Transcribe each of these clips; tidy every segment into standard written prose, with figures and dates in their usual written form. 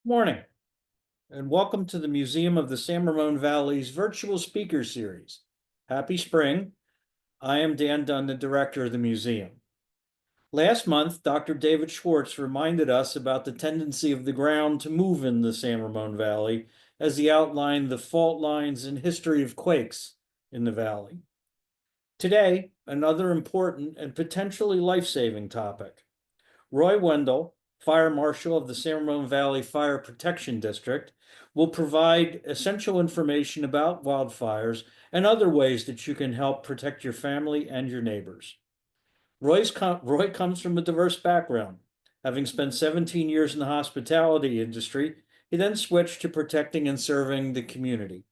Morning, and welcome to the Museum of the San Ramon Valley's virtual speaker series. Happy spring. I am Dan Dunn, the director of the museum. Last month, Dr. David Schwartz reminded us about the tendency of the ground to move in the San Ramon Valley as he outlined the fault lines and history of quakes in the valley. Today, another important and potentially life-saving topic. Roy Wendell, Fire Marshal of the San Ramon Valley Fire Protection District, will provide essential information about wildfires and other ways that you can help protect your family and your neighbors. Roy comes from a diverse background. Having spent 17 years in the hospitality industry, he then switched to protecting and serving the community.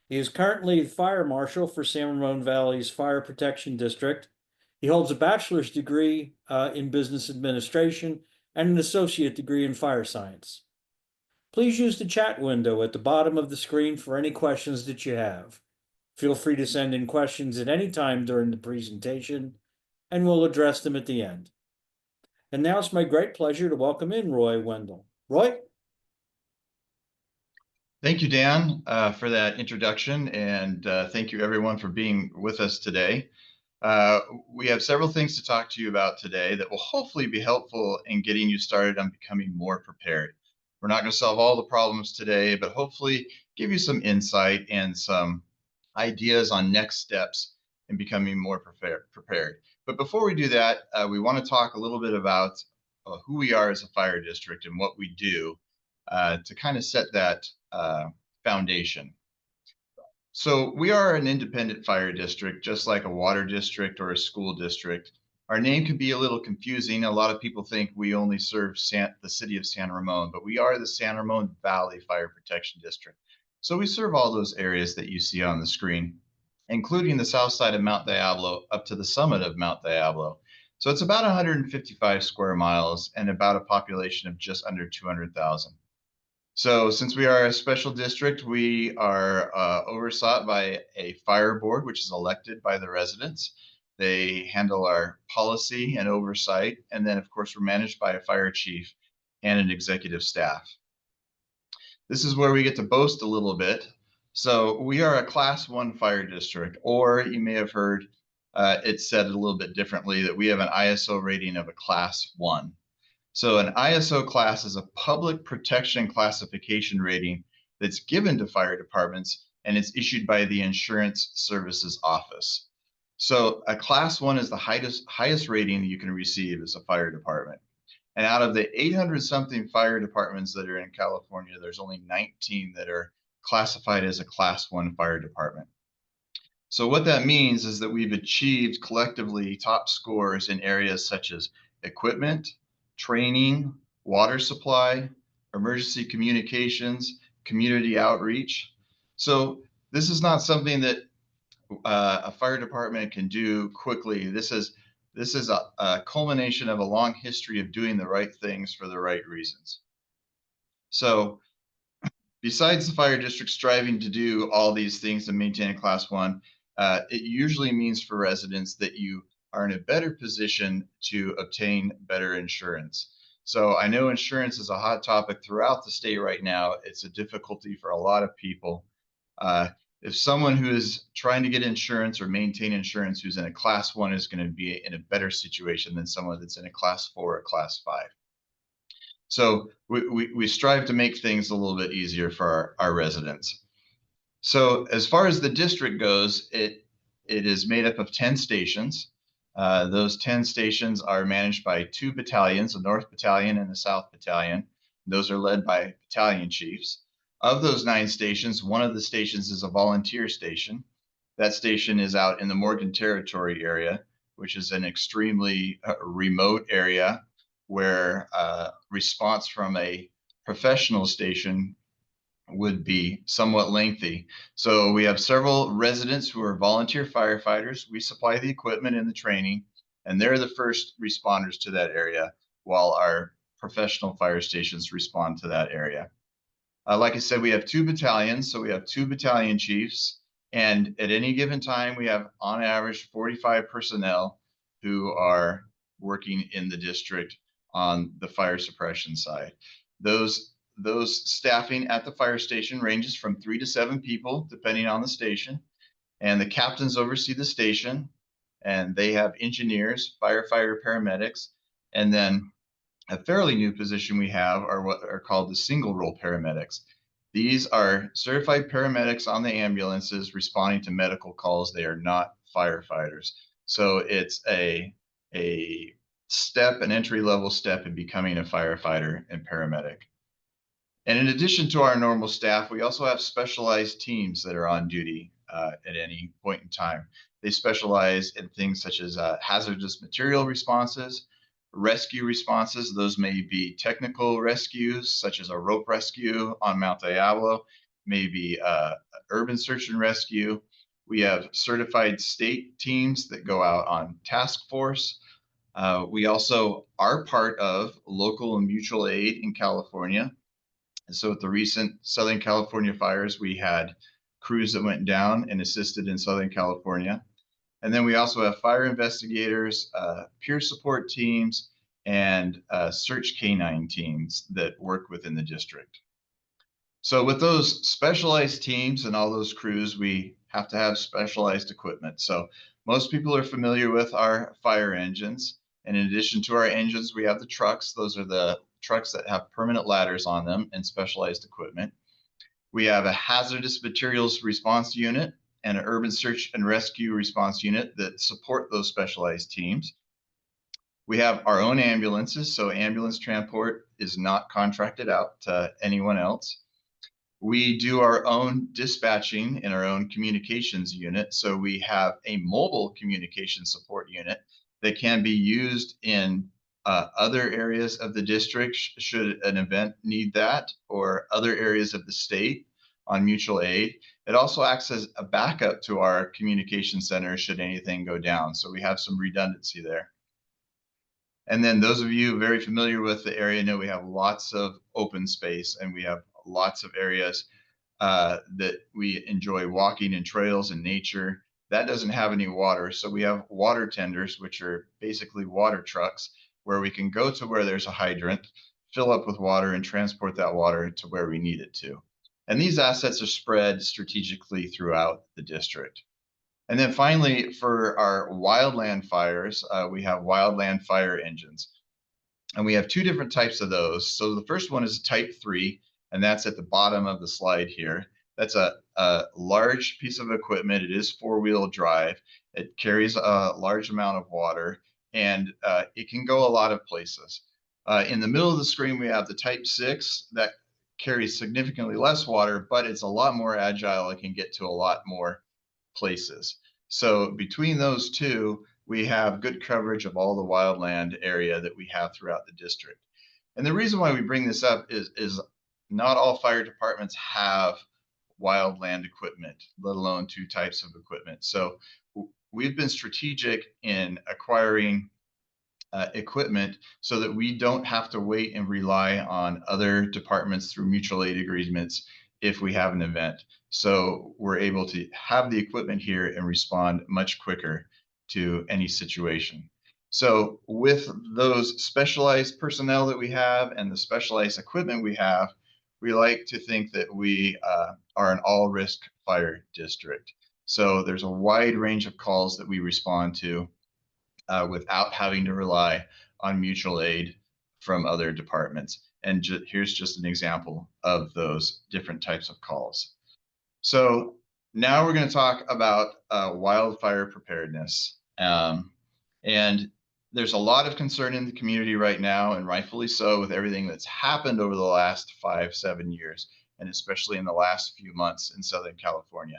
He is currently the Fire Marshal for San Ramon Valley's Fire Protection District. He holds a bachelor's degree in business administration and an associate degree in fire science. Please use the chat window at the bottom of the screen for any questions that you have. Feel free to send in questions at any time during the presentation, and we'll address them at the end. And now it's my great pleasure to welcome in Roy Wendell. Roy? Thank you, Dan, for that introduction, and thank you everyone for being with us today. We have several things to talk to you about today that will hopefully be helpful in getting you started on becoming more prepared. We're not going to solve all the problems today, but hopefully give you some insight and some ideas on next steps in becoming more prepared. But before we do that, we want to talk a little bit about who we are as a fire district and what we do to kind of set that foundation. So we are an independent fire district, just like a water district or a school district. Our name can be a little confusing. A lot of people think we only serve the city of San Ramon, but we are the San Ramon Valley Fire Protection District. So we serve all those areas that you see on the screen, including the south side of Mount Diablo up to the summit of Mount Diablo. So it's about 155 square miles and about a population of just under 200,000. So since we are a special district, we are overseen by a fire board, which is elected by the residents. They handle our policy and oversight. And then, of course, we're managed by a fire chief and an executive staff. This is where we get to boast a little bit. So we are a Class 1 fire district, or you may have heard it said a little bit differently, that we have an ISO rating of a Class 1. So an ISO class is a public protection classification rating that's given to fire departments, and it's issued by the Insurance Services Office. So a Class 1 is the highest rating that you can receive as a fire department. And out of the 800-something fire departments that are in California, there's only 19 that are classified as a Class 1 fire department. So what that means is that we've achieved collectively top scores in areas such as equipment, training, water supply, emergency communications, community outreach. So this is not something that a fire department can do quickly. This is a culmination of a long history of doing the right things for the right reasons. So besides the fire district striving to do all these things to maintain a Class 1, it usually means for residents that you are in a better position to obtain better insurance. So I know insurance is a hot topic throughout the state right now. It's a difficulty for a lot of people. If someone who is trying to get insurance or maintain insurance who's in a Class 1 is going to be in a better situation than someone that's in a Class 4 or Class 5. So we strive to make things a little bit easier for our residents. So as far as the district goes, it is made up of 10 stations. Those 10 stations are managed by 2 battalions, a North Battalion and a South Battalion. Those are led by battalion chiefs. Of those 9 stations, one of the stations is a volunteer station. That station is out in the Morgan Territory area, which is an extremely remote area where response from a professional station would be somewhat lengthy. So we have several residents who are volunteer firefighters. We supply the equipment and the training, and they're the first responders to that area, while our professional fire stations respond to that area. Like I said, we have 2 battalions, so we have 2 battalion chiefs, and at any given time, we have on average 45 personnel who are working in the district on the fire suppression side. those staffing at the fire station ranges from 3 to 7 people, depending on the station. And the captains oversee the station, and they have engineers, firefighter, paramedics, and then a fairly new position we have are what are called the single role paramedics. These are certified paramedics on the ambulances responding to medical calls. They are not firefighters. So it's a step, an entry level step in becoming a firefighter and paramedic. And in addition to our normal staff, we also have specialized teams that are on duty at any point in time. They specialize in things such as hazardous material responses, rescue responses. Those may be technical rescues, such as a rope rescue on Mount Diablo, maybe urban search and rescue. We have certified state teams that go out on task force. We also are part of local and mutual aid in California. And so at the recent Southern California fires, we had crews that went down and assisted in Southern California. And then we also have fire investigators, peer support teams, and search canine teams that work within the district. So with those specialized teams and all those crews, we have to have specialized equipment. So most people are familiar with our fire engines. And in addition to our engines, we have the trucks. Those are the trucks that have permanent ladders on them and specialized equipment. We have a hazardous materials response unit and an urban search and rescue response unit that support those specialized teams. We have our own ambulances, so ambulance transport is not contracted out to anyone else. We do our own dispatching in our own communications unit, so we have a mobile communication support unit that can be used in other areas of the district should an event need that, or other areas of the state on mutual aid. It also acts as a backup to our communication center should anything go down. So we have some redundancy there. And then those of you very familiar with the area know we have lots of open space, and we have lots of areas that we enjoy walking in trails and nature. That doesn't have any water. So we have water tenders, which are basically water trucks where we can go to where there's a hydrant, fill up with water, and transport that water to where we need it to. And these assets are spread strategically throughout the district. And then finally, for our wildland fires, we have wildland fire engines. And we have two different types of those. So the first one is type 3, and that's at the bottom of the slide here. That's a large piece of equipment. It is 4-wheel drive. It carries a large amount of water, and it can go a lot of places. In the middle of the screen, we have the type 6 that carries significantly less water, but it's a lot more agile. It can get to a lot more places. So between those two, we have good coverage of all the wildland area that we have throughout the district. And the reason why we bring this up is not all fire departments have wildland equipment, let alone two types of equipment. So we've been strategic in acquiring equipment so that we don't have to wait and rely on other departments through mutual aid agreements if we have an event. So we're able to have the equipment here and respond much quicker to any situation. So with those specialized personnel that we have and the specialized equipment we have, we like to think that we are an all-risk fire district. So there's a wide range of calls that we respond to without having to rely on mutual aid from other departments. And here's just an example of those different types of calls. So now we're going to talk about wildfire preparedness. And there's a lot of concern in the community right now, and rightfully so, with everything that's happened over the last 5-7 years, and especially in the last few months in Southern California.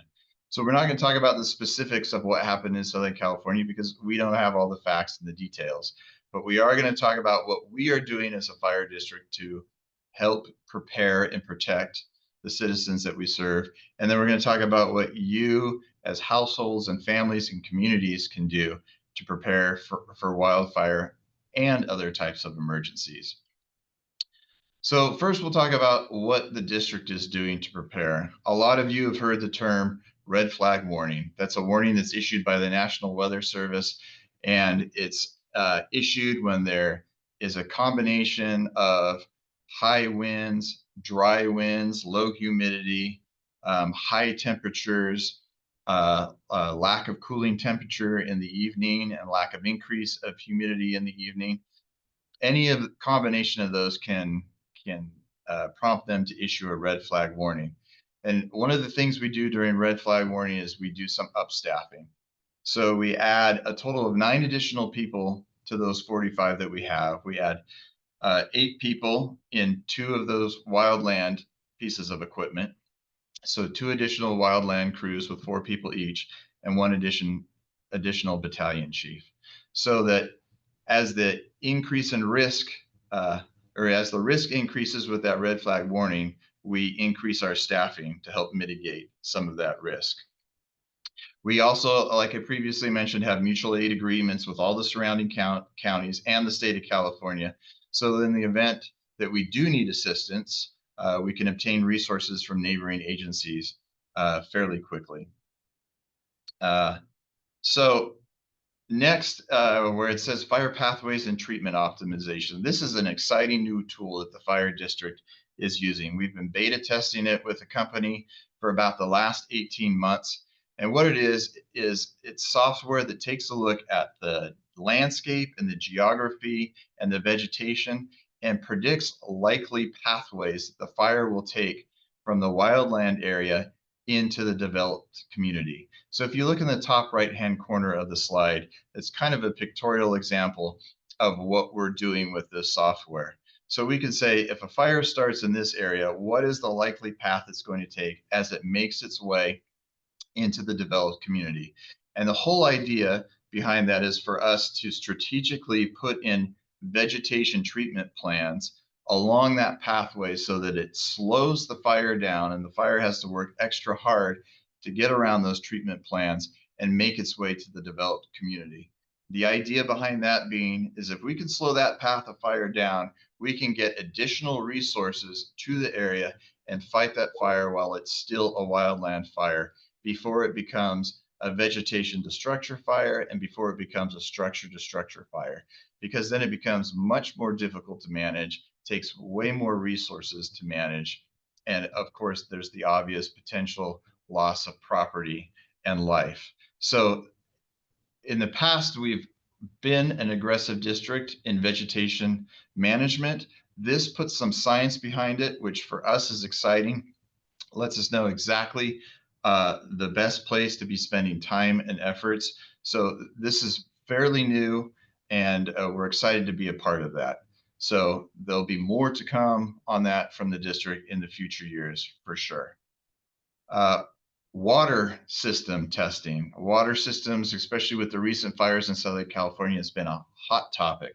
So we're not going to talk about the specifics of what happened in Southern California because we don't have all the facts and the details. But we are going to talk about what we are doing as a fire district to help prepare and protect the citizens that we serve. And then we're going to talk about what you as households and families and communities can do to prepare for wildfire and other types of emergencies. So first we'll talk about what the district is doing to prepare. A lot of you have heard the term red flag warning. That's a warning that's issued by the National Weather Service, and it's issued when there is a combination of high winds, dry winds, low humidity, high temperatures, lack of cooling temperature in the evening, and lack of increase of humidity in the evening. Any of the combination of those can prompt them to issue a red flag warning. And one of the things we do during red flag warning is we do some upstaffing. So we add a total of 9 additional people to those 45 that we have. We add 8 people in 2 of those wildland pieces of equipment. So 2 additional wildland crews with 4 people each, and 1 additional battalion chief. So that as the increase in risk, or as the risk increases with that red flag warning, we increase our staffing to help mitigate some of that risk. We also, like I previously mentioned, have mutual aid agreements with all the surrounding counties and the state of California. So in the event that we do need assistance, we can obtain resources from neighboring agencies fairly quickly. So next, where it says fire pathways and treatment optimization. This is an exciting new tool that the fire district is using. We've been beta testing it with a company for about the last 18 months. And what it is it's software that takes a look at the landscape and the geography and the vegetation and predicts likely pathways the fire will take from the wildland area into the developed community. So if you look in the top right-hand corner of the slide, it's kind of a pictorial example of what we're doing with this software. So we can say, if a fire starts in this area, what is the likely path it's going to take as it makes its way into the developed community? And the whole idea behind that is for us to strategically put in vegetation treatment plans along that pathway so that it slows the fire down and the fire has to work extra hard to get around those treatment plans and make its way to the developed community. The idea behind that being is if we can slow that path of fire down, we can get additional resources to the area and fight that fire while it's still a wildland fire before it becomes a vegetation to structure fire and before it becomes a structure to structure fire, because then it becomes much more difficult to manage, takes way more resources to manage. And of course, there's the obvious potential loss of property and life. So in the past, we've been an aggressive district in vegetation management. This puts some science behind it, which for us is exciting, lets us know exactly the best place to be spending time and efforts. So this is fairly new, and we're excited to be a part of that. So there'll be more to come on that from the district in the future years for sure. Water system testing. Water systems, especially with the recent fires in Southern California, has been a hot topic.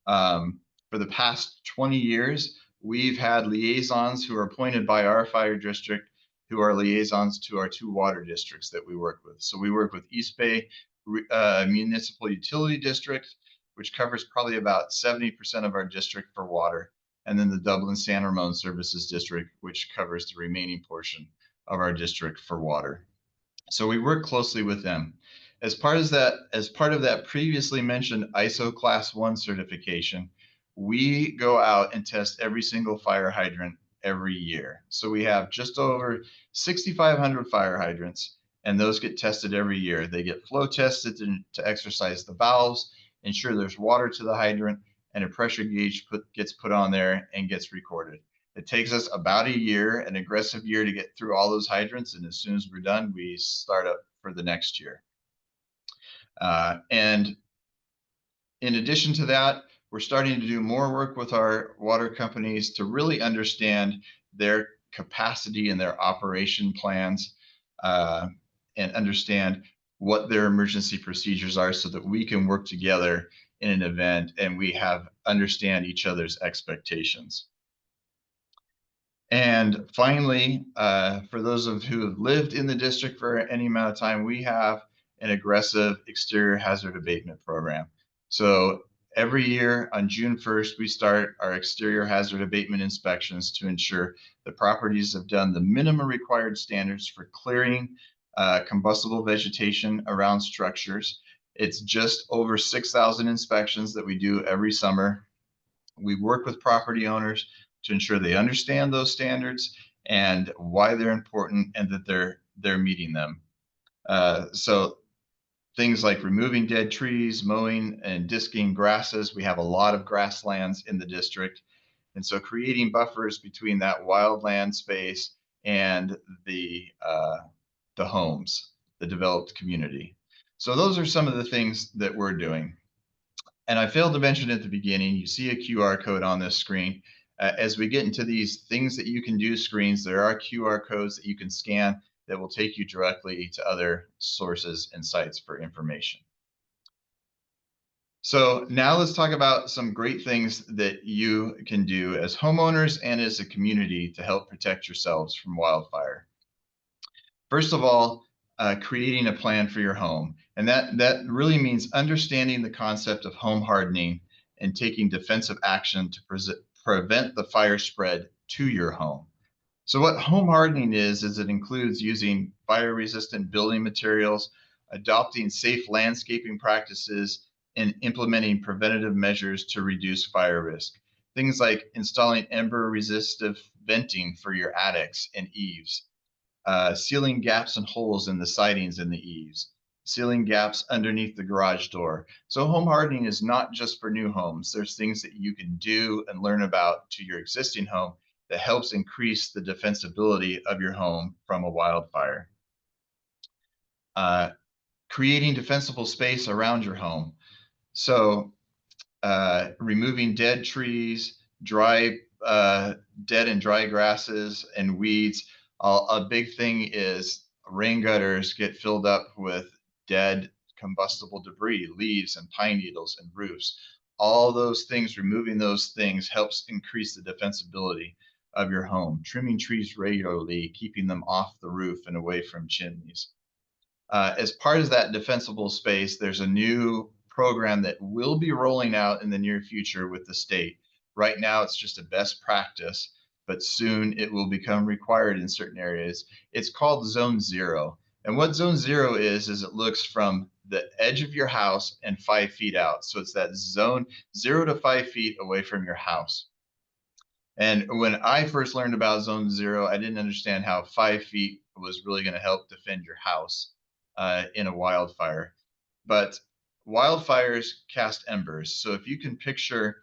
For the past 20 years, we've had liaisons who are appointed by our fire district who are liaisons to our 2 water districts that we work with. So we work with East Bay Municipal Utility District, which covers probably about 70% of our district for water, and then the Dublin San Ramon Services District, which covers the remaining portion of our district for water. So we work closely with them. As part of that previously mentioned ISO Class 1 certification, we go out and test every single fire hydrant every year. So we have just over 6,500 fire hydrants, and those get tested every year. They get flow tested to exercise the valves, ensure there's water to the hydrant, and a pressure gauge gets put on there and gets recorded. It takes us about a year, an aggressive year, to get through all those hydrants, and as soon as we're done, we start up for the next year. And in addition to that, we're starting to do more work with our water companies to really understand their capacity and their operation plans, and understand what their emergency procedures are so that we can work together in an event and we understand each other's expectations. And finally, for those of who have lived in the district for any amount of time, we have an aggressive exterior hazard abatement program. So every year on June 1st, we start our exterior hazard abatement inspections to ensure the properties have done the minimum required standards for clearing combustible vegetation around structures. It's just over 6,000 inspections that we do every summer. We work with property owners to ensure they understand those standards and why they're important and that they're meeting them. So things like removing dead trees, mowing and disking grasses. We have a lot of grasslands in the district. And so creating buffers between that wildland space and the homes, the developed community. So those are some of the things that we're doing. And I failed to mention at the beginning, you see a QR code on this screen. As we get into these things that you can do screens, there are QR codes that you can scan that will take you directly to other sources and sites for information. So now let's talk about some great things that you can do as homeowners and as a community to help protect yourselves from wildfire. First of all, creating a plan for your home. And that really means understanding the concept of home hardening and taking defensive action to prevent the fire spread to your home. So what home hardening is it includes using fire-resistant building materials, adopting safe landscaping practices, and implementing preventative measures to reduce fire risk. Things like installing ember-resistive venting for your attics and eaves, sealing gaps and holes in the sidings and the eaves, sealing gaps underneath the garage door. So home hardening is not just for new homes. There's things that you can do and learn about to your existing home that helps increase the defensibility of your home from a wildfire. Creating defensible space around your home. So removing dead trees, dead and dry grasses and weeds. A big thing is rain gutters get filled up with dead combustible debris, leaves and pine needles and roofs. All those things, removing those things helps increase the defensibility of your home. Trimming trees regularly, keeping them off the roof and away from chimneys. As part of that defensible space, there's a new program that will be rolling out in the near future with the state. Right now, it's just a best practice, but soon it will become required in certain areas. It's called Zone Zero. And what Zone Zero is it looks from the edge of your house and 5 feet out. So it's that zone 0 to 5 feet away from your house. And when I first learned about Zone Zero, I didn't understand how 5 feet was really going to help defend your house in a wildfire. But wildfires cast embers. So if you can picture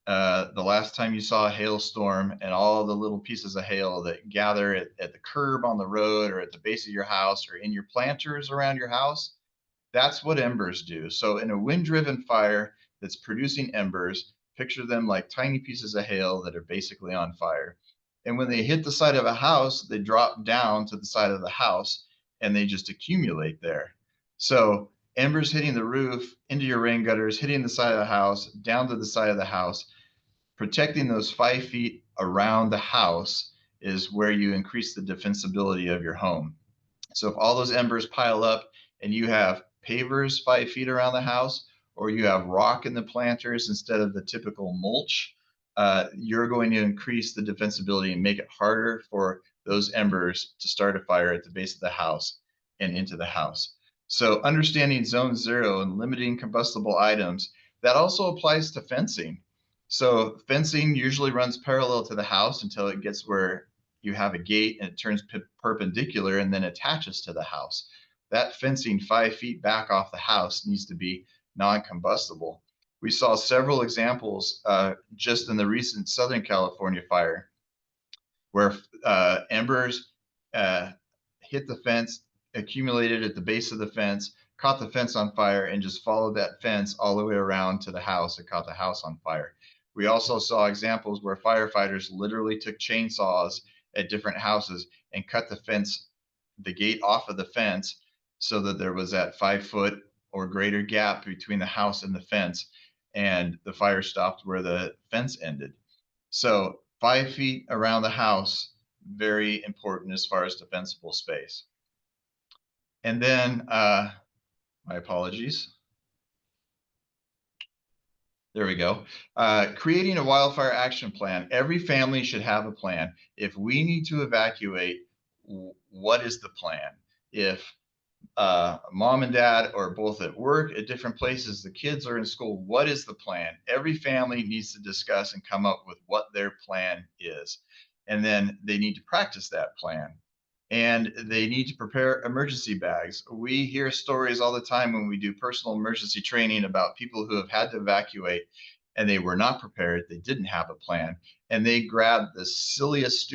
the last time you saw a hailstorm and all the little pieces of hail that gather at the curb on the road or at the base of your house or in your planters around your house, that's what embers do. So in a wind-driven fire that's producing embers, picture them like tiny pieces of hail that are basically on fire. And when they hit the side of a house, they drop down to the side of the house and they just accumulate there. So embers hitting the roof, into your rain gutters, hitting the side of the house, down to the side of the house, protecting those 5 feet around the house is where you increase the defensibility of your home. So if all those embers pile up and you have pavers 5 feet around the house, or you have rock in the planters instead of the typical mulch, you're going to increase the defensibility and make it harder for those embers to start a fire at the base of the house and into the house. So understanding Zone Zero and limiting combustible items, that also applies to fencing. So fencing usually runs parallel to the house until it gets where you have a gate and it turns perpendicular and then attaches to the house. That fencing 5 feet back off the house needs to be non-combustible. We saw several examples just in the recent Southern California fire where embers hit the fence, accumulated at the base of the fence, caught the fence on fire, and just followed that fence all the way around to the house and caught the house on fire. We also saw examples where firefighters literally took chainsaws at different houses and cut the fence, the gate off of the fence, so that there was that 5 foot or greater gap between the house and the fence, and the fire stopped where the fence ended. So 5 feet around the house, very important as far as defensible space. And then, my apologies. There we go. Creating a wildfire action plan. Every family should have a plan. If we need to evacuate, what is the plan? If mom and dad are both at work at different places, the kids are in school. What is the plan? Every family needs to discuss and come up with what their plan is. And then they need to practice that plan. And they need to prepare emergency bags. We hear stories all the time when we do personal emergency training about people who have had to evacuate and they were not prepared. They didn't have a plan and they grabbed the silliest,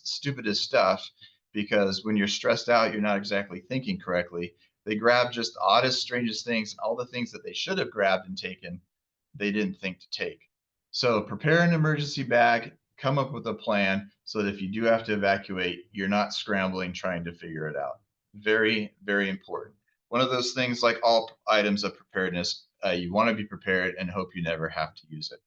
stupidest stuff because when you're stressed out, you're not exactly thinking correctly. They grab just oddest, strangest things, all the things that they should have grabbed and taken, they didn't think to take. So prepare an emergency bag, come up with a plan so that if you do have to evacuate, you're not scrambling trying to figure it out. Very, very important. One of those things, like all items of preparedness, you want to be prepared and hope you never have to use it.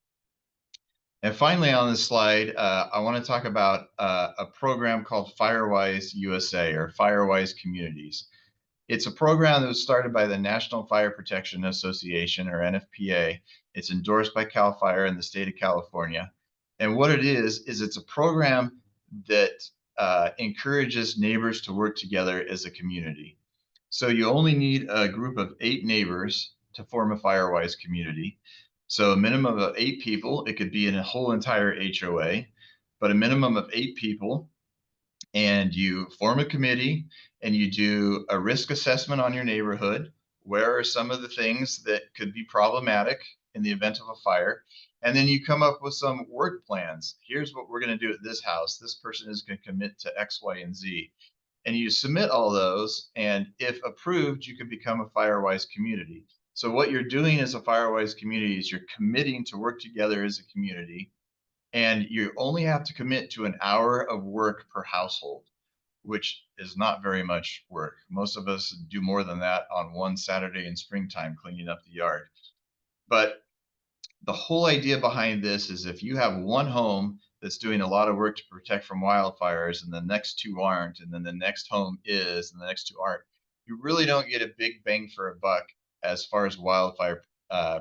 And finally, on this slide, I want to talk about a program called Firewise USA or Firewise Communities. It's a program that was started by the National Fire Protection Association or NFPA. It's endorsed by CAL FIRE in the state of California. And what it is it's a program that encourages neighbors to work together as a community. So you only need a group of 8 neighbors to form a Firewise community. So a minimum of 8 people, it could be in a whole entire HOA, but a minimum of 8 people, and you form a committee and you do a risk assessment on your neighborhood. Where are some of the things that could be problematic in the event of a fire? And then you come up with some work plans. Here's what we're going to do at this house. This person is going to commit to X, Y, and Z. And you submit all those. And if approved, you can become a Firewise community. So what you're doing as a Firewise community is you're committing to work together as a community, and you only have to commit to an hour of work per household, which is not very much work. Most of us do more than that on one Saturday in springtime cleaning up the yard. But the whole idea behind this is if you have one home that's doing a lot of work to protect from wildfires and the next 2 aren't, and then the next home is, and the next 2 aren't, you really don't get a big bang for a buck as far as wildfire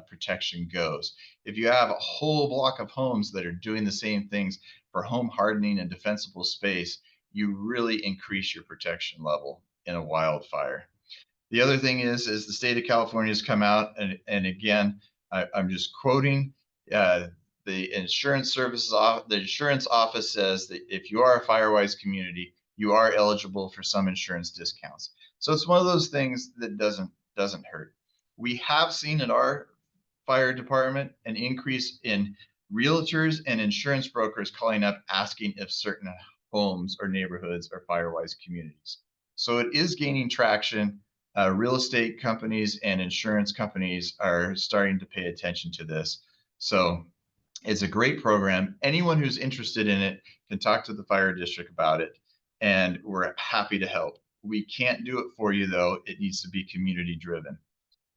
protection goes. If you have a whole block of homes that are doing the same things for home hardening and defensible space, you really increase your protection level in a wildfire. The other thing is the state of California has come out, and again, I'm just quoting, the insurance office says that if you are a Firewise community, you are eligible for some insurance discounts. So it's one of those things that doesn't hurt. We have seen at our fire department an increase in realtors and insurance brokers calling up asking if certain homes or neighborhoods are Firewise communities. So it is gaining traction. Real estate companies and insurance companies are starting to pay attention to this. So it's a great program. Anyone who's interested in it can talk to the fire district about it, and we're happy to help. We can't do it for you, though. It needs to be community driven.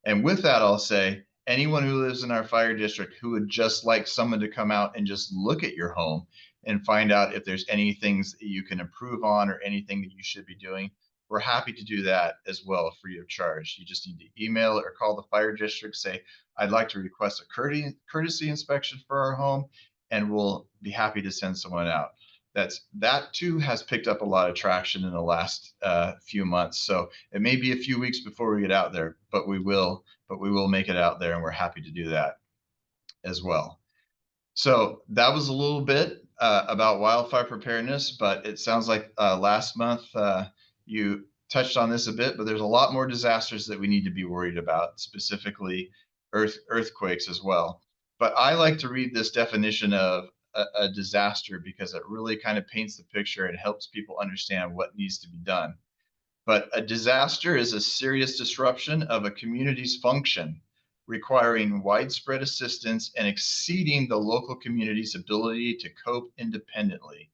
And with that, I'll say anyone who lives in our fire district who would just like someone to come out and just look at your home and find out if there's any things that you can improve on or anything that you should be doing, we're happy to do that as well, free of charge. You just need to email or call the fire district, say, I'd like to request a courtesy inspection for our home, and we'll be happy to send someone out. That too has picked up a lot of traction in the last few months. So it may be a few weeks before we get out there, but we will make it out there, and we're happy to do that as well. So that was a little bit about wildfire preparedness, but it sounds like last month you touched on this a bit, but there's a lot more disasters that we need to be worried about, specifically earthquakes as well. But I like to read this definition of a disaster because it really kind of paints the picture and helps people understand what needs to be done. But a disaster is a serious disruption of a community's function, requiring widespread assistance and exceeding the local community's ability to cope independently.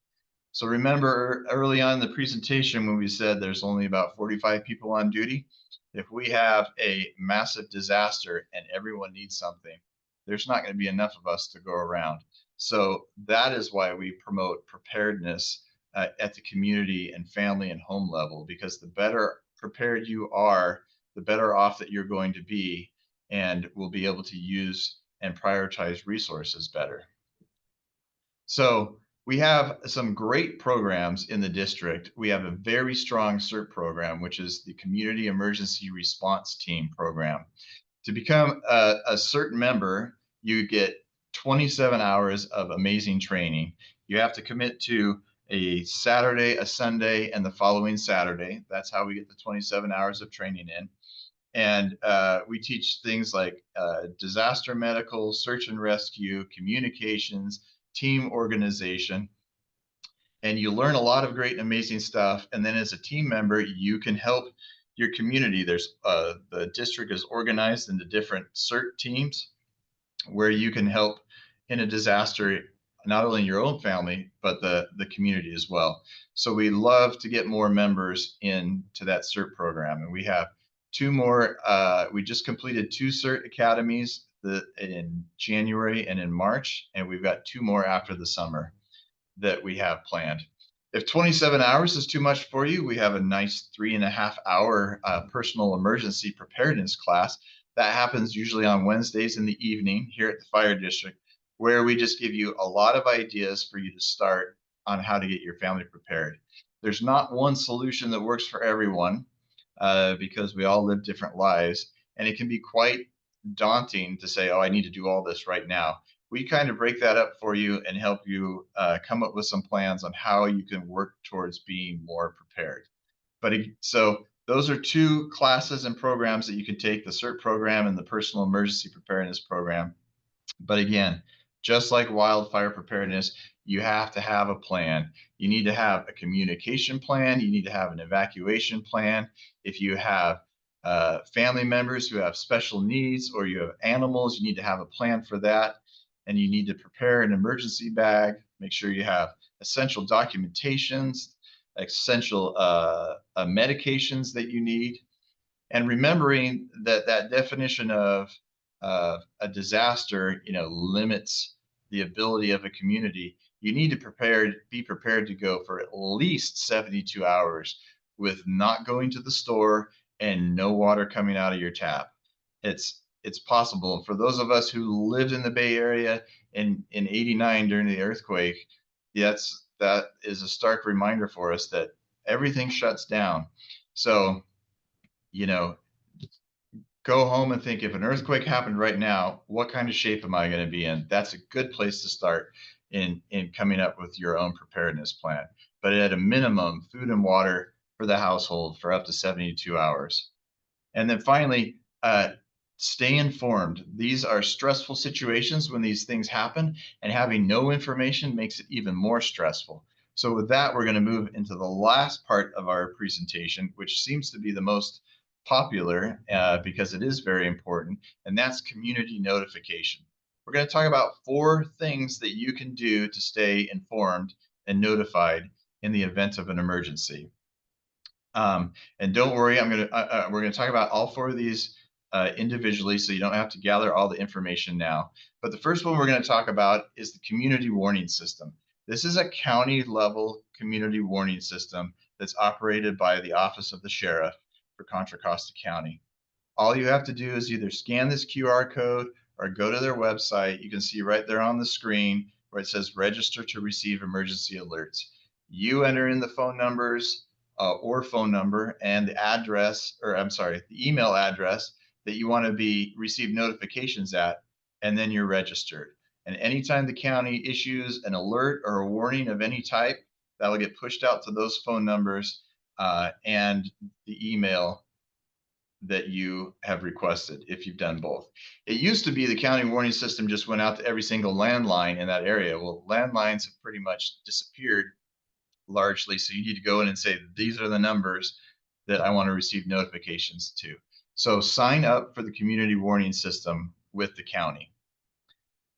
So remember early on in the presentation when we said there's only about 45 people on duty? If we have a massive disaster and everyone needs something, there's not going to be enough of us to go around. So that is why we promote preparedness at the community and family and home level, because the better prepared you are, the better off that you're going to be, and will be able to use and prioritize resources better. So We have some great programs in the district. We have a very strong CERT program, which is the Community Emergency Response Team program. To become a CERT member, you get 27 hours of amazing training. You have to commit to a Saturday, a Sunday, and the following Saturday. That's how we get the 27 hours of training in. And we teach things like disaster medical, search and rescue, communications, team organization, and you learn a lot of great and amazing stuff. And then as a team member, you can help your community. There's the district is organized into different CERT teams where you can help in a disaster, not only your own family, but the community as well. So we love to get more members into that CERT program. And we have two more, we just completed two CERT academies in January and in March, and we've got two more after the summer that we have planned. If 27 hours is too much for you, we have a nice 3.5 hour personal emergency preparedness class that happens usually on Wednesdays in the evening here at the fire district, where we just give you a lot of ideas for you to start on how to get your family prepared. There's not one solution that works for everyone because we all live different lives, and it can be quite daunting to say, oh, I need to do all this right now. We kind of break that up for you and help you come up with some plans on how you can work towards being more prepared. But so those are two classes and programs that you can take, the CERT program and the personal emergency preparedness program. But again, just like wildfire preparedness, you have to have a plan. You need to have a communication plan. You need to have an evacuation plan. If you have family members who have special needs or you have animals, you need to have a plan for that. And you need to prepare an emergency bag. Make sure you have essential documentations, essential medications that you need, and remembering that that definition of a disaster, limits the ability of a community. You need to be prepared to go for at least 72 hours with not going to the store and no water coming out of your tap. It's possible. For those of us who lived in the Bay Area in '89 during the earthquake, that is a stark reminder for us that everything shuts down. So, you know, go home and think, if an earthquake happened right now, what kind of shape am I going to be in? That's a good place to start in coming up with your own preparedness plan. But at a minimum, food and water for the household for up to 72 hours. And then finally, stay informed. These are stressful situations when these things happen, and having no information makes it even more stressful. So with that, we're going to move into the last part of our presentation, which seems to be the most popular because it is very important, and that's community notification. We're going to talk about 4 things that you can do to stay informed and notified in the event of an emergency. And don't worry, we're going to talk about all 4 of these individually, so you don't have to gather all the information now. But the first one we're going to talk about is the community warning system. This is a county level community warning system that's operated by the Office of the Sheriff for Contra Costa County. All you have to do is either scan this QR code or go to their website. You can see right there on the screen where it says register to receive emergency alerts. You enter in the phone numbers or phone number and the address, or I'm sorry, the email address that you want to receive notifications at, and then you're registered. And anytime the county issues an alert or a warning of any type, that will get pushed out to those phone numbers and the email that you have requested if you've done both. It used to be the county warning system just went out to every single landline in that area. Well, landlines have pretty much disappeared largely, so you need to go in and say, these are the numbers that I want to receive notifications to. So sign up for the community warning system with the county.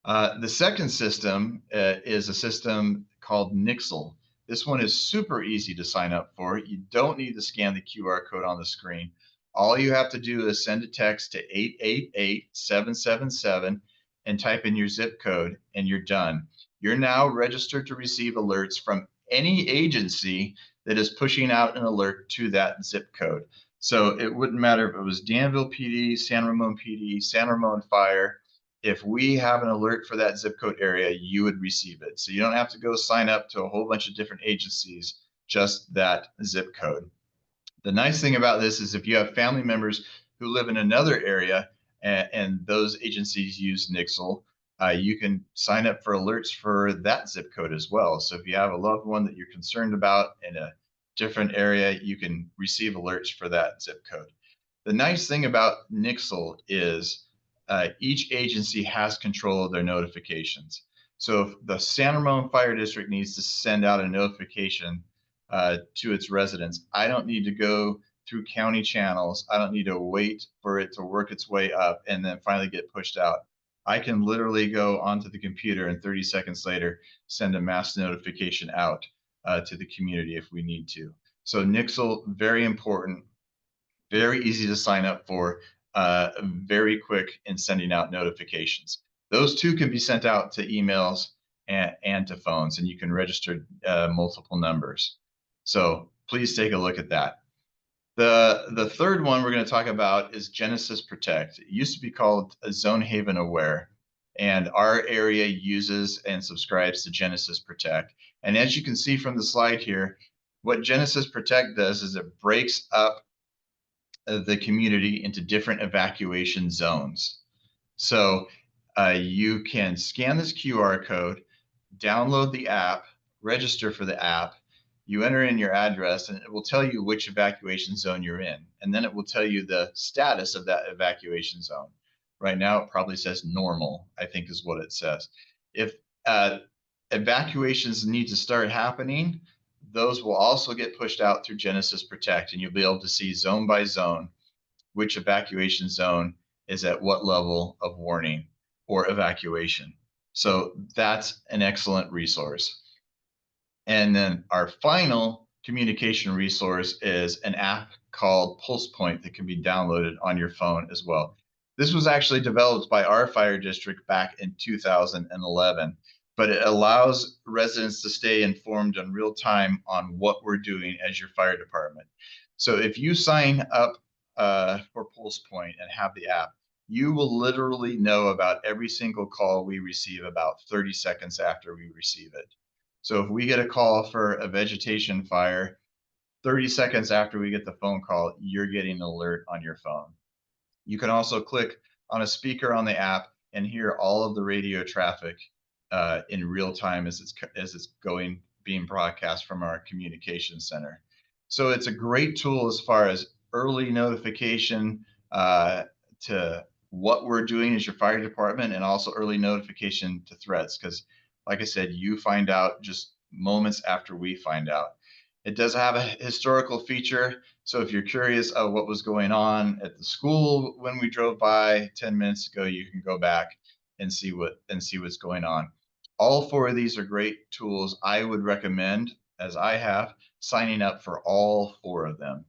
The second system is a system called Nixle. This one is super easy to sign up for. You don't need to scan the QR code on the screen. All you have to do is send a text to 888-777 and type in your zip code, and you're done. You're now registered to receive alerts from any agency that is pushing out an alert to that zip code. So it wouldn't matter if it was Danville PD, San Ramon PD, San Ramon Fire. if we have an alert for that zip code area, you would receive it. So you don't have to go sign up to a whole bunch of different agencies, just that zip code. The nice thing about this is if you have family members who live in another area and those agencies use Nixle, you can sign up for alerts for that zip code as well. So if you have a loved one that you're concerned about in a different area, you can receive alerts for that zip code. The nice thing about Nixle is each agency has control of their notifications. So if the San Ramon Fire District needs to send out a notification to its residents, I don't need to go through county channels. I don't need to wait for it to work its way up and then finally get pushed out. I can literally go onto the computer and 30 seconds later send a mass notification out to the community if we need to. So Nixle, very important, very easy to sign up for, very quick in sending out notifications. Those two can be sent out to emails and to phones, and you can register multiple numbers. So please take a look at that. The third one we're going to talk about is Genesis Protect. It used to be called Zone Haven Aware, and our area uses and subscribes to Genesis Protect. And as you can see from the slide here, what Genesis Protect does is it breaks up the community into different evacuation zones. So you can scan this QR code, download the app, register for the app, you enter in your address, and it will tell you which evacuation zone you're in. And then it will tell you the status of that evacuation zone. Right now, it probably says normal, I think is what it says. If evacuations need to start happening, those will also get pushed out through Genesis Protect, and you'll be able to see zone by zone which evacuation zone is at what level of warning or evacuation. So that's an excellent resource. And then our final communication resource is an app called Pulse Point that can be downloaded on your phone as well. This was actually developed by our fire district back in 2011, but it allows residents to stay informed in real time on what we're doing as your fire department. So if you sign up for Pulse Point and have the app, you will literally know about every single call we receive about 30 seconds after we receive it. So if we get a call for a vegetation fire, 30 seconds after we get the phone call, you're getting an alert on your phone. You can also click on a speaker on the app and hear all of the radio traffic in real time as it's being broadcast from our communication center. So it's a great tool as far as early notification to what we're doing as your fire department, and also early notification to threats, because like I said, you find out just moments after we find out. It does have a historical feature, so if you're curious of what was going on at the school when we drove by 10 minutes ago, you can go back and see what's going on. All four of these are great tools. I would recommend, as I have, signing up for all four of them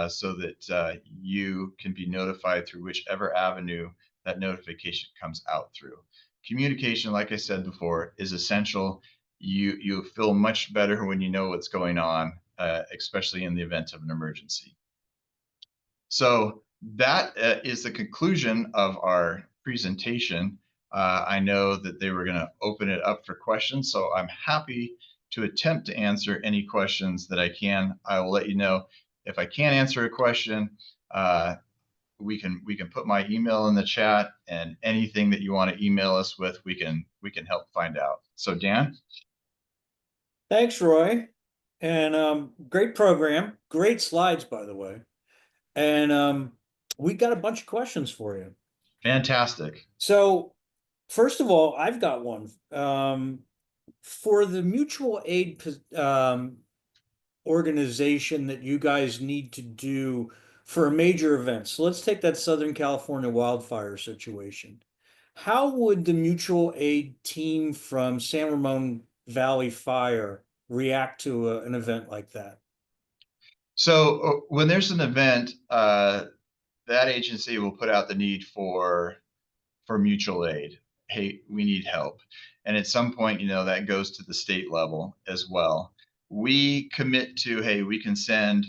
so that you can be notified through whichever avenue that notification comes out through. Communication, like I said before, is essential. You feel much better when you know what's going on, especially in the event of an emergency. So that is the conclusion of our presentation. I know that they were going to open it up for questions, so I'm happy to attempt to answer any questions that I can. I will let you know if I can't answer a question. We can put my email in the chat, and anything that you want to email us with, we can help find out. So Dan. Thanks, Roy. And great program, great slides, by the way. And we got a bunch of questions for you. Fantastic. So first of all, I've got one. For the mutual aid organization that you guys need to do for a major event. So let's take that Southern California wildfire situation. How would the mutual aid team from San Ramon Valley Fire react to an event like that? So when there's an event, that agency will put out the need for mutual aid. Hey, we need help. And at some point, that goes to the state level as well. We commit to, hey, we can send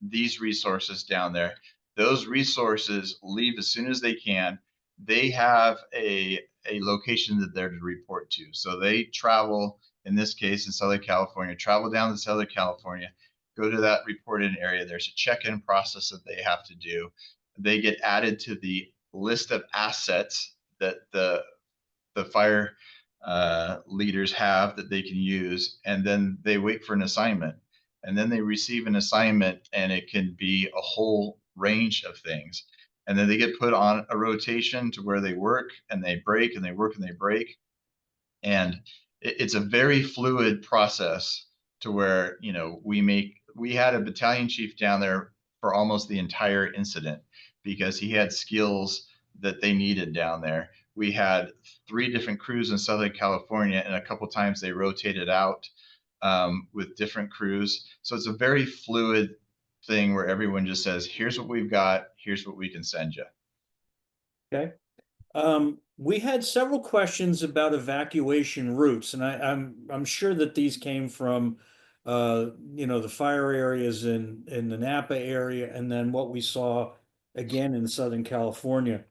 these resources down there. Those resources leave as soon as they can. they have a location that they're to report to. So they travel, in this case in Southern California, travel down to Southern California, go to that reported area. There's a check-in process that they have to do. They get added to the list of assets that the fire leaders have that they can use, and then they wait for an assignment, and then they receive an assignment, and it can be a whole range of things, and then they get put on a rotation to where they work and they break and they work and they break, and it's a very fluid process to where we had a battalion chief down there for almost the entire incident because he had skills that they needed down there. We had 3 different crews in Southern California, and a couple times they rotated out with different crews. So it's a very fluid thing where everyone just says, "Here's what we've got. Here's what we can send you." Okay. We had several questions about evacuation routes, and I'm sure that these came from the fire areas in the Napa area, and then what we saw again in Southern California.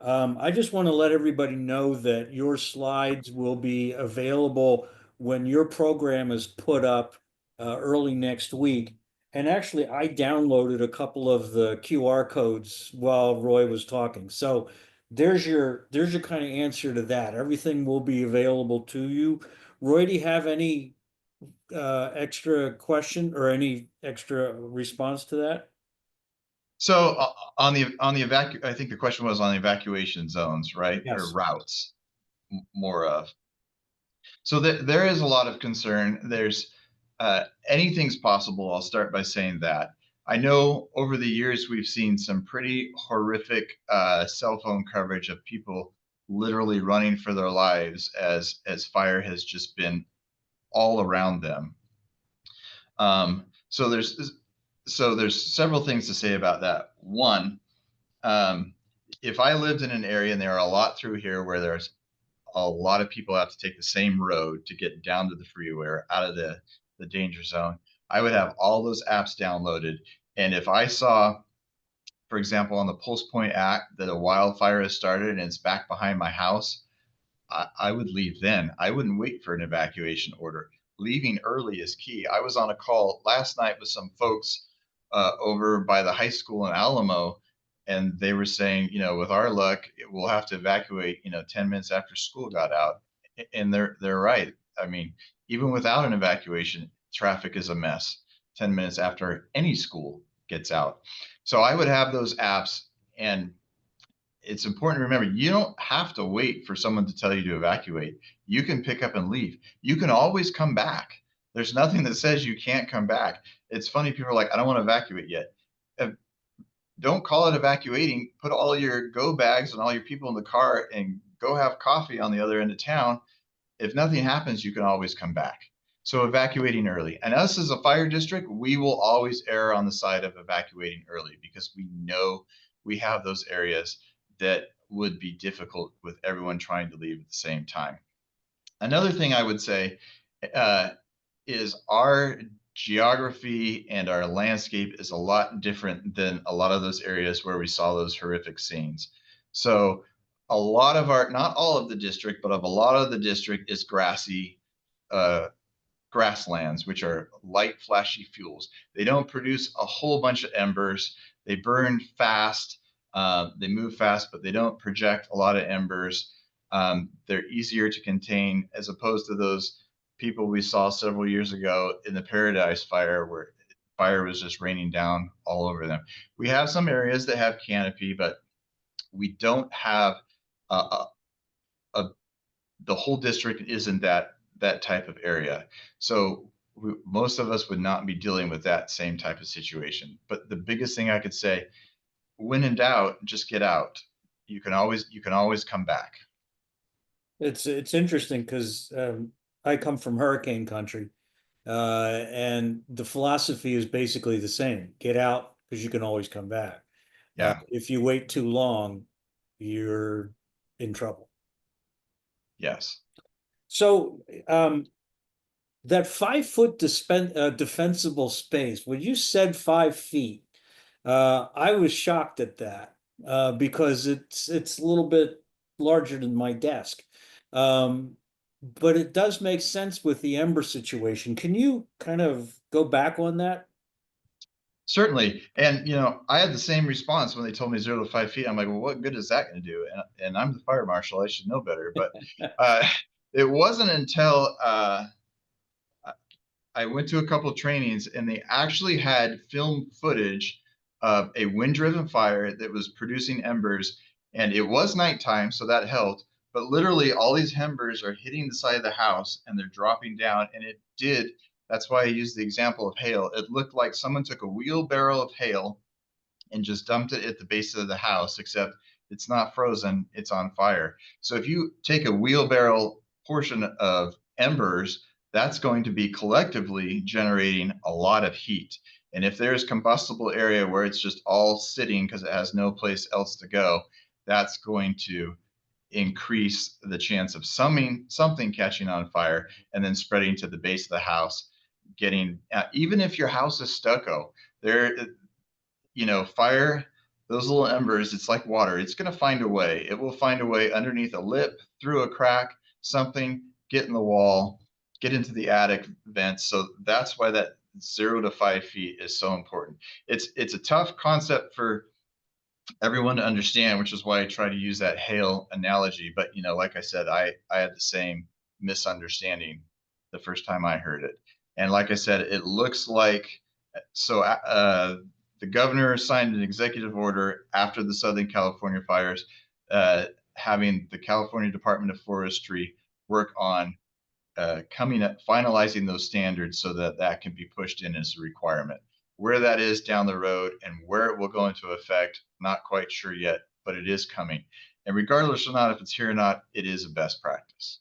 I just want to let everybody know that your slides will be available when your program is put up early next week. And actually, I downloaded a couple of the QR codes while Roy was talking. So there's your kind of answer to that. Everything will be available to you. Roy, do you have any extra question or any extra response to that? So on the I think the question was on the evacuation zones, right, or Yes. routes, more of. So there is a lot of concern. There's anything's possible. I'll start by saying that. I know over the years we've seen some pretty horrific cell phone coverage of people literally running for their lives as fire has just been all around them. Um, so there's there's several things to say about that. One, um, if I lived in an area and there are a lot through here where there's a lot of people have to take the same road to get down to the freeway or out of the danger zone, I would have all those apps downloaded. And if I saw, for example, on the Pulse Point app that a wildfire has started and it's back behind my house, I would leave then. I wouldn't wait for an evacuation order. Leaving early is key. I was on a call last night with some folks over by the high school in Alamo, and they were saying, with our luck, we'll have to evacuate, 10 minutes after school got out. And they're right. I mean, even without an evacuation, traffic is a mess 10 minutes after any school gets out. So I would have those apps, and it's important to remember you don't have to wait for someone to tell you to evacuate. You can pick up and leave. You can always come back. There's nothing that says you can't come back. It's funny, people are like, I don't want to evacuate yet. Don't call it evacuating. Put all your go bags and all your people in the car and go have coffee on the other end of town. If nothing happens, you can always come back. So evacuating early. And us as a fire district, we will always err on the side of evacuating early because we know we have those areas that would be difficult with everyone trying to leave at the same time. Another thing I would say is our geography and our landscape is a lot different than a lot of those areas where we saw those horrific scenes. So a lot of not all of the district, but of a lot of the district is grassy grasslands, which are light, flashy fuels. They don't produce a whole bunch of embers. They burn fast. They move fast, but they don't project a lot of embers. They're easier to contain as opposed to those people we saw several years ago in the Paradise Fire, where fire was just raining down all over them. We have some areas that have canopy, but we don't have the whole district isn't that type of area. So most of us would not be dealing with that same type of situation. But the biggest thing I could say, when in doubt, just get out. You can always come back. It's interesting because I come from hurricane country, and the philosophy is basically the same. Get out because you can always come back. Yeah. If you wait too long, you're in trouble. Yes. So that 5 foot defensible space, when you said 5 feet, I was shocked at that. because it's a little bit larger than my desk. Um, but it does make sense with the ember situation. Can you kind of go back on that? Certainly. And, I had the same response when they told me 0 to 5 feet. I'm like, well, what good is that going to do? And I'm the fire marshal. I should know better. But uh, it wasn't until I went to a couple of trainings and they actually had film footage of a wind driven fire that was producing embers. And it was nighttime, so that helped. But literally, all these embers are hitting the side of the house and they're dropping down. And it did. That's why I used the example of hail. It looked like someone took a wheelbarrow of hail and just dumped it at the base of the house, except it's not frozen, it's on fire. So if you take a wheelbarrow portion of embers, that's going to be collectively generating a lot of heat. And if there's combustible area where it's just all sitting because it has no place else to go, that's going to increase the chance of something catching on fire and then spreading to the base of the house. Getting even if your house is stucco, there fire, those little embers, it's like water. It's going to find a way. It will find a way underneath a lip, through a crack, something, get in the wall, get into the attic vents. So that's why that 0 to 5 feet is so important. It's a tough concept for everyone to understand, which is why I try to use that hail analogy. But like I said, I had the same misunderstanding the first time I heard it. And like I said, it looks like the governor signed an executive order after the Southern California fires, having the California Department of Forestry work on coming up, finalizing those standards so that that can be pushed in as a requirement. Where that is down the road and where it will go into effect, not quite sure yet, but it is coming. And regardless of not if it's here or not, it is a best practice.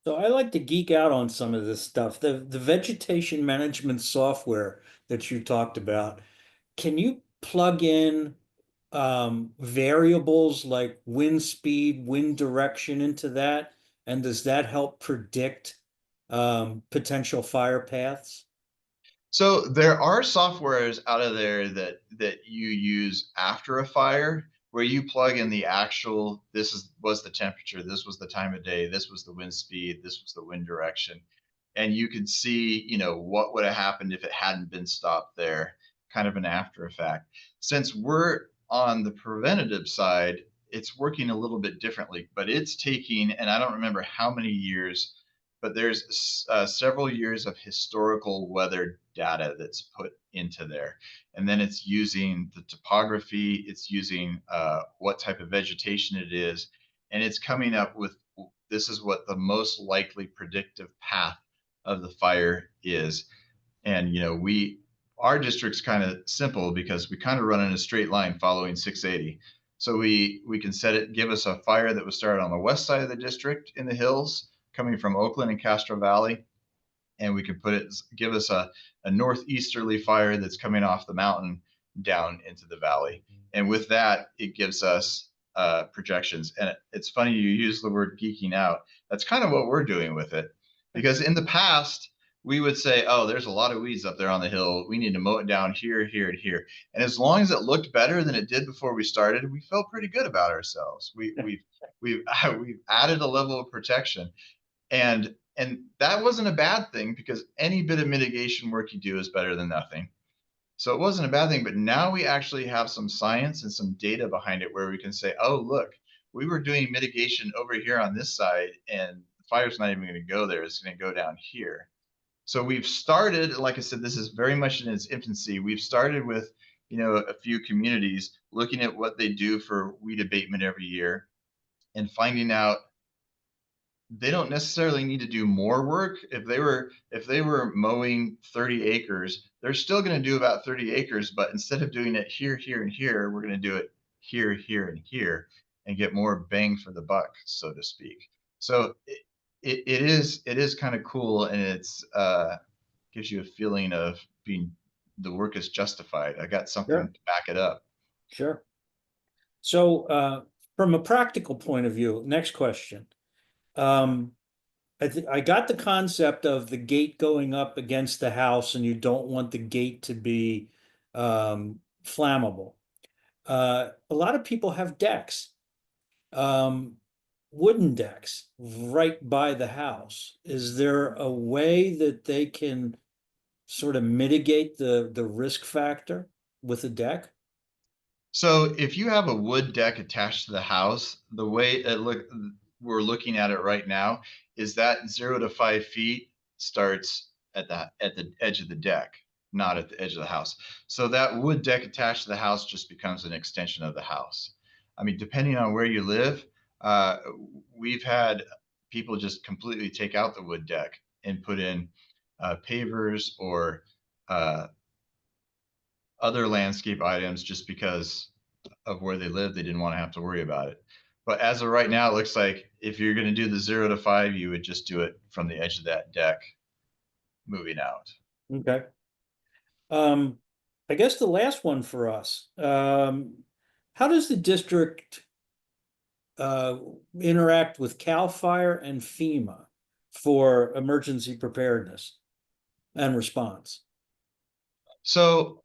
So I like to geek out on some of this stuff. The vegetation management software that you talked about, can you plug in variables like wind speed, wind direction into that? And does that help predict potential fire paths? So there are softwares out of there that you use after a fire where you plug in the actual was the temperature, this was the time of day, this was the wind speed, this was the wind direction. And you could see, what would have happened if it hadn't been stopped there, kind of an after effect. Since we're on the preventative side, it's working a little bit differently, but it's taking, and I don't remember how many years, but there's several years of historical weather data that's put into there. And then it's using the topography, it's using what type of vegetation it is, and it's coming up with this is what the most likely predictive path of the fire is. And our district's kind of simple because we kind of run in a straight line following 680. So we can set it, give us a fire that was started on the west side of the district in the hills, coming from Oakland and Castro Valley, and we can give us a northeasterly fire that's coming off the mountain down into the valley. And with that, it gives us projections. And it's funny you use the word geeking out. That's kind of what we're doing with it, because in the past we would say, oh, there's a lot of weeds up there on the hill. We need to mow it down here, here, and here. And as long as it looked better than it did before we started, we felt pretty good about ourselves. We've added a level of protection, and that wasn't a bad thing because any bit of mitigation work you do is better than nothing. So it wasn't a bad thing, but now we actually have some science and some data behind it where we can say, oh, look, we were doing mitigation over here on this side and the fire's not even going to go there. It's going to go down here. So we've started, like I said, this is very much in its infancy. We've started with, a few communities looking at what they do for weed abatement every year and finding out they don't necessarily need to do more work. If they were mowing 30 acres, they're still going to do about 30 acres, but instead of doing it here, here, and here, we're going to do it here, here, and here, and get more bang for the buck, so to speak. So it is kind of cool, and it's gives you a feeling of being the work is justified. I got something Sure, to back it up. sure. So from a practical point of view, next question. Um, I got the concept of the gate going up against the house and you don't want the gate to be flammable. A lot of people have decks, um, wooden decks right by the house. Is there a way that they can sort of mitigate the risk factor with a deck? So if you have a wood deck attached to the house, the way we're looking at it right now is that 0 to 5 feet starts at the edge of the deck, not at the edge of the house. So that wood deck attached to the house just becomes an extension of the house. I mean, depending on where you live, uh, we've had people just completely take out the wood deck and put in pavers or uh, other landscape items just because of where they live, they didn't want to have to worry about it. But as of right now, it looks like if you're going to do the 0 to 5, you would just do it from the edge of that deck moving out. Okay. Um, I guess the last one for us. How does the district uh, interact with CAL FIRE and FEMA for emergency preparedness and response? So,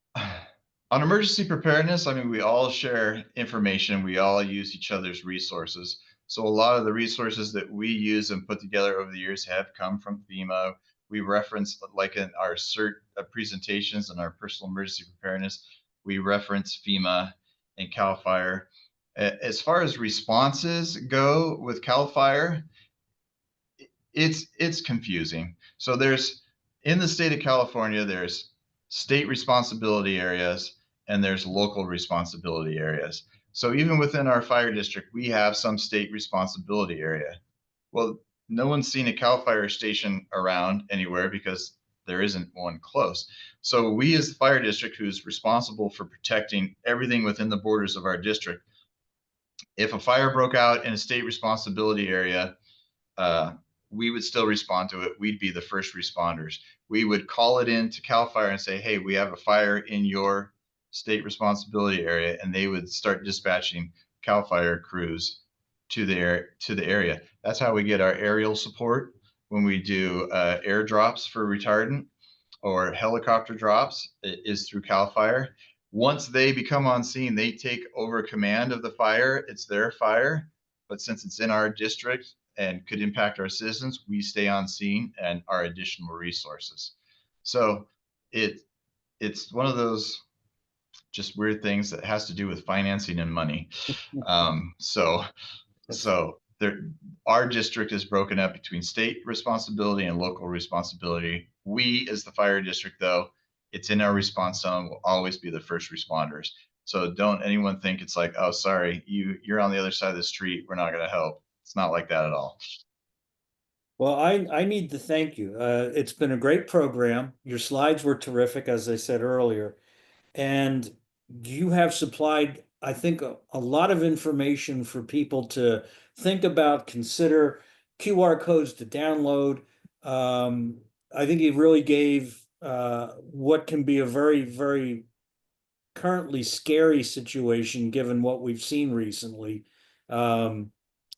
on emergency preparedness, I mean, we all share information, we all use each other's resources. So, a lot of the resources that we use and put together over the years have come from FEMA. We reference, like in our CERT presentations and our personal emergency preparedness, we reference FEMA and CAL FIRE. As far as responses go with CAL FIRE, it's confusing. So there's in the state of California, there's state responsibility areas and there's local responsibility areas. So even within our fire district, we have some state responsibility area. Well, no one's seen a CAL FIRE station around anywhere because there isn't one close. So we as the fire district who's responsible for protecting everything within the borders of our district, if a fire broke out in a state responsibility area, uh, we would still respond to it. We'd be the first responders. We would call it in to CAL FIRE and say, hey, we have a fire in your state responsibility area, and they would start dispatching CAL FIRE crews to the area. That's how we get our aerial support when we do airdrops for retardant or helicopter drops is through CAL FIRE. Once they become on scene, they take over command of the fire. It's their fire, but since it's in our district and could impact our citizens, we stay on scene and are additional resources. So it it's one of those just weird things that has to do with financing and money. Um, so That's so there, our district is broken up between state responsibility and local responsibility. We, as the fire district, though, it's in our response zone. Will always be the first responders. So don't anyone think it's like, oh, sorry, you're on the other side of the street. We're not going to help. It's not like that at all. well, I need to thank you. It's been a great program. Your slides were terrific, as I said earlier. And you have supplied, I think, a lot of information for people to think about, consider QR codes to download. I think you really gave what can be a very, very currently scary situation given what we've seen recently. Um,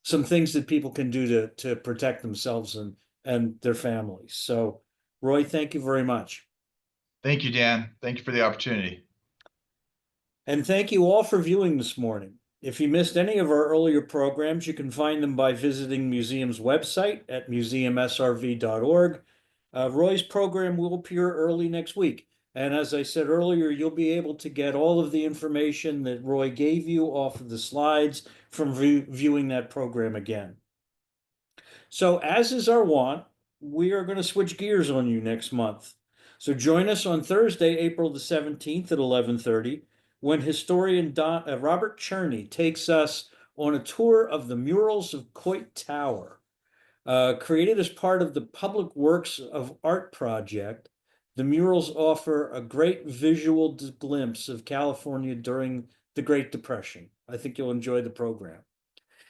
some things that people can do to protect themselves and their families. So, Roy, thank you very much. Thank you, Dan. Thank you for the opportunity. And thank you all for viewing this morning. If you missed any of our earlier programs, you can find them by visiting museum's website at museumsrv.org. Roy's program will appear early next week. And as I said earlier, you'll be able to get all of the information that Roy gave you off of the slides from viewing that program again. So, as is our wont, we are going to switch gears on you next month. So join us on Thursday, April the 17th at 11:30, when historian Robert Cherney takes us on a tour of the murals of Coit Tower. Created as part of the Public Works of Art project, the murals offer a great visual glimpse of California during the Great Depression. I think you'll enjoy the program.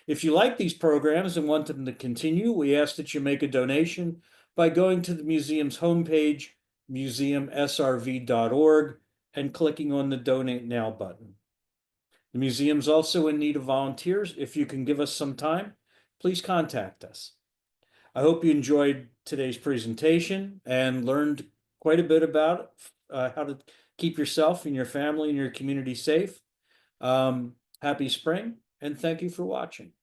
If you like these programs and want them to continue, we ask that you make a donation by going to the museum's homepage, museumsrv.org, and clicking on the Donate Now button. The museum's also in need of volunteers. If you can give us some time, please contact us. I hope you enjoyed today's presentation and learned quite a bit about how to keep yourself and your family and your community safe. Happy spring, and thank you for watching.